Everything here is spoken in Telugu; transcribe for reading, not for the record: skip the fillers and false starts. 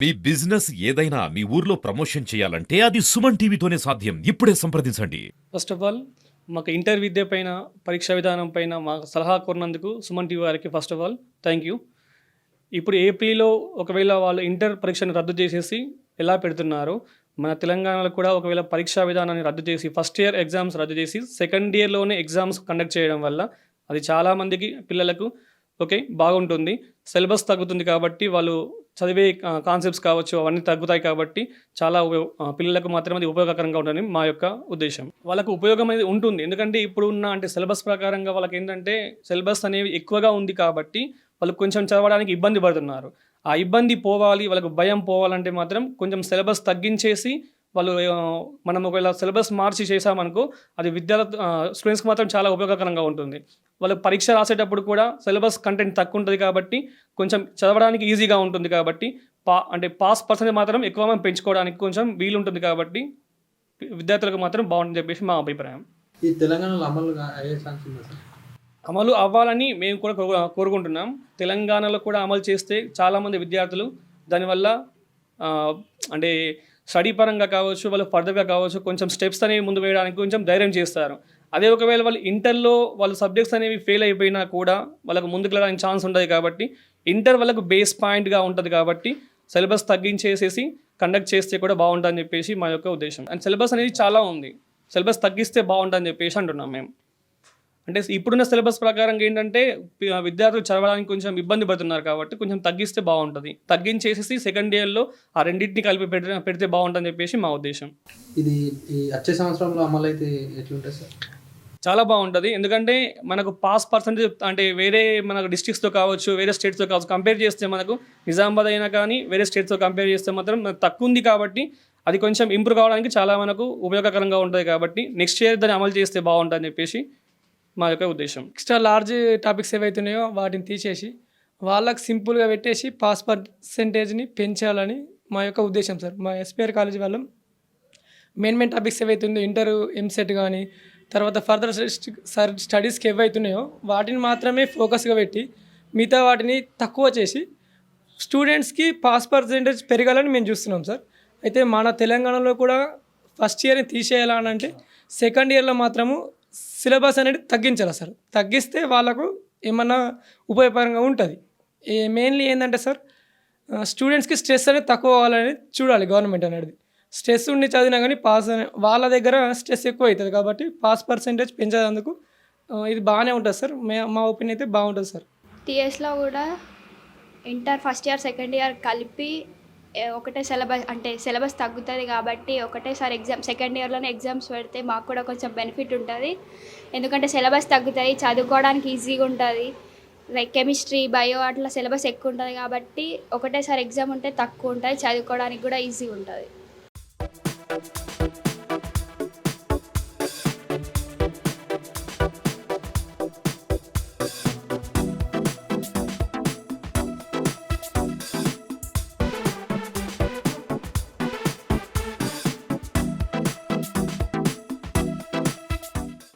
మీ బిజినెస్ ఏదైనా మీ ఊర్లో ప్రమోషన్ చేయాలంటే అది సుమన్ టీవీతోనే సాధ్యం. ఇప్పుడే సంప్రదించండి. ఫస్ట్ ఆఫ్ ఆల్ మాకు ఇంటర్ విద్య పైన, పరీక్షా విధానం పైన మాకు సలహా కోరినందుకు సుమన్ టీవీ వారికి first of all thank you. ఇప్పుడు ఏపీలో ఒకవేళ వాళ్ళు ఇంటర్ పరీక్షను రద్దు చేసేసి ఎలా పెడుతున్నారో, మన తెలంగాణలో కూడా ఒకవేళ పరీక్షా విధానాన్ని రద్దు చేసి ఫస్ట్ ఇయర్ ఎగ్జామ్స్ రద్దు చేసి సెకండ్ ఇయర్లోనే ఎగ్జామ్స్ కండక్ట్ చేయడం వల్ల అది చాలామందికి పిల్లలకు బాగుంటుంది. సిలబస్ తగ్గుతుంది కాబట్టి వాళ్ళు చదివే కాన్సెప్ట్స్ కావచ్చు అవన్నీ తగ్గుతాయి కాబట్టి చాలా పిల్లలకు మాత్రమే అది ఉపయోగకరంగా ఉంటుందని మా యొక్క ఉద్దేశం. వాళ్ళకు ఉపయోగం అనేది ఉంటుంది. ఎందుకంటే ఇప్పుడు ఉన్న సిలబస్ ప్రకారంగా వాళ్ళకి ఏంటంటే సిలబస్ అనేవి ఎక్కువగా ఉంది కాబట్టి వాళ్ళు కొంచెం చదవడానికి ఇబ్బంది పడుతున్నారు. ఆ ఇబ్బంది పోవాలి, వాళ్ళకు భయం పోవాలంటే మాత్రం కొంచెం సిలబస్ తగ్గించేసి వాళ్ళు మనం ఒకవేళ సిలబస్ మార్చి చేసామనుకో అది స్టూడెంట్స్కి మాత్రం చాలా ఉపయోగకరంగా ఉంటుంది. వాళ్ళు పరీక్ష రాసేటప్పుడు కూడా సిలబస్ కంటెంట్ తక్కువ ఉంటుంది కాబట్టి కొంచెం చదవడానికి ఈజీగా ఉంటుంది కాబట్టి పాస్ పర్సెంటేజ్ మాత్రం ఎక్కువ మనం పెంచుకోవడానికి కొంచెం వీలుంటుంది కాబట్టి విద్యార్థులకు మాత్రం బాగుంటుందని చెప్పేసి మా అభిప్రాయం. ఈ తెలంగాణలో అమలు అవ్వాలని మేము కూడా కోరుకుంటున్నాం. తెలంగాణలో కూడా అమలు చేస్తే చాలామంది విద్యార్థులు దానివల్ల స్టడీ పరంగా కావచ్చు, వాళ్ళు ఫర్దర్గా కావచ్చు కొంచెం స్టెప్స్ అనేవి ముందు వేయడానికి కొంచెం ధైర్యం చేస్తారు. అదే ఒకవేళ వాళ్ళు ఇంటర్లో వాళ్ళ సబ్జెక్ట్స్ అనేవి ఫెయిల్ అయిపోయినా కూడా వాళ్ళకు ముందుకు వెళ్ళడానికి ఛాన్స్ ఉంటుంది కాబట్టి ఇంటర్ వాళ్ళకు బేస్ పాయింట్గా ఉంటుంది కాబట్టి సిలబస్ తగ్గించేసేసి కండక్ట్ చేస్తే కూడా బాగుంటుందని చెప్పేసి మా యొక్క ఉద్దేశం. అండ్ సిలబస్ అనేది చాలా ఉంది, సిలబస్ తగ్గిస్తే బాగుంటుందని చెప్పేసి అంటున్నాం మేము. ఇప్పుడున్న సిలబస్ ప్రకారం ఏంటంటే విద్యార్థులు చదవడానికి కొంచెం ఇబ్బంది పడుతున్నారు కాబట్టి కొంచెం తగ్గిస్తే బాగుంటుంది. తగ్గించేసి సెకండ్ ఇయర్లో ఆ రెండింటిని కలిపి పెడితే బాగుంటుందని చెప్పేసి మా ఉద్దేశం. ఇది వచ్చే సంవత్సరంలో అమలు అయితే ఎట్లుంటుంది సార్? చాలా బాగుంటుంది. ఎందుకంటే మనకు పాస్ పర్సెంటేజ్ వేరే మనకు డిస్ట్రిక్ట్స్తో కావచ్చు, వేరే స్టేట్స్తో కావచ్చు కంపేర్ చేస్తే మనకు నిజామాబాద్ అయినా కానీ వేరే స్టేట్స్తో కంపేర్ చేస్తే మాత్రం తక్కువ ఉంది కాబట్టి అది కొంచెం ఇంప్రూవ్ కావడానికి చాలా మనకు ఉపయోగకరంగా ఉంటుంది కాబట్టి నెక్స్ట్ ఇయర్ దాన్ని అమలు చేస్తే బాగుంటుందని చెప్పేసి మా యొక్క ఉద్దేశం. ఎక్స్ట్రా లార్జ్ టాపిక్స్ ఏవైతున్నాయో వాటిని తీసేసి వాళ్ళకి సింపుల్గా పెట్టేసి పాస్ పర్సెంటేజ్ని పెంచాలని మా యొక్క ఉద్దేశం సార్. మా ఎస్పీఆర్ కాలేజీ వాళ్ళం మెయిన్ టాపిక్స్ ఏవైతుందో ఇంటర్ ఎంసెట్ కానీ తర్వాత ఫర్దర్ స్టడీస్కి ఏవైతున్నాయో వాటిని మాత్రమే ఫోకస్గా పెట్టి మిగతా వాటిని తక్కువ చేసి స్టూడెంట్స్కి పాస్ పర్సెంటేజ్ పెరగాలని మేము చూస్తున్నాం సార్. అయితే మన తెలంగాణలో కూడా ఫస్ట్ ఇయర్ని తీసేయాలని అంటే సెకండ్ ఇయర్లో మాత్రము సిలబస్ అనేది తగ్గించాలి సార్. తగ్గిస్తే వాళ్ళకు ఏమన్నా ఉపయోగకరంగా ఉంటుంది. మెయిన్లీ ఏంటంటే సార్ స్టూడెంట్స్కి స్ట్రెస్ అనేది తక్కువ అవ్వాలని చూడాలి గవర్నమెంట్ అనేది. స్ట్రెస్ ఉండి చదివినా కానీ వాళ్ళ దగ్గర స్ట్రెస్ ఎక్కువ అవుతుంది కాబట్టి పాస్ పర్సెంటేజ్ పెంచేందుకు ఇది బాగానే ఉంటుంది సార్. మా ఒపీనియన్ అయితే బాగుంటుంది సార్. టీఎస్లో కూడా inter first year second year కలిపి ఒకటే సిలబస్ తగ్గుతుంది కాబట్టి ఒకటేసారి సెకండ్ ఇయర్లోనే ఎగ్జామ్స్ పెడితే మాకు కూడా కొంచెం బెనిఫిట్ ఉంటుంది. ఎందుకంటే సిలబస్ తగ్గుతుంది, చదువుకోవడానికి ఈజీగా ఉంటుంది. లైక్ కెమిస్ట్రీ, బయో అట్లా సిలబస్ ఎక్కువ ఉంటుంది కాబట్టి ఒకటేసారి ఎగ్జామ్ ఉంటే తక్కువ ఉంటుంది, చదువుకోవడానికి కూడా ఈజీగా ఉంటుంది.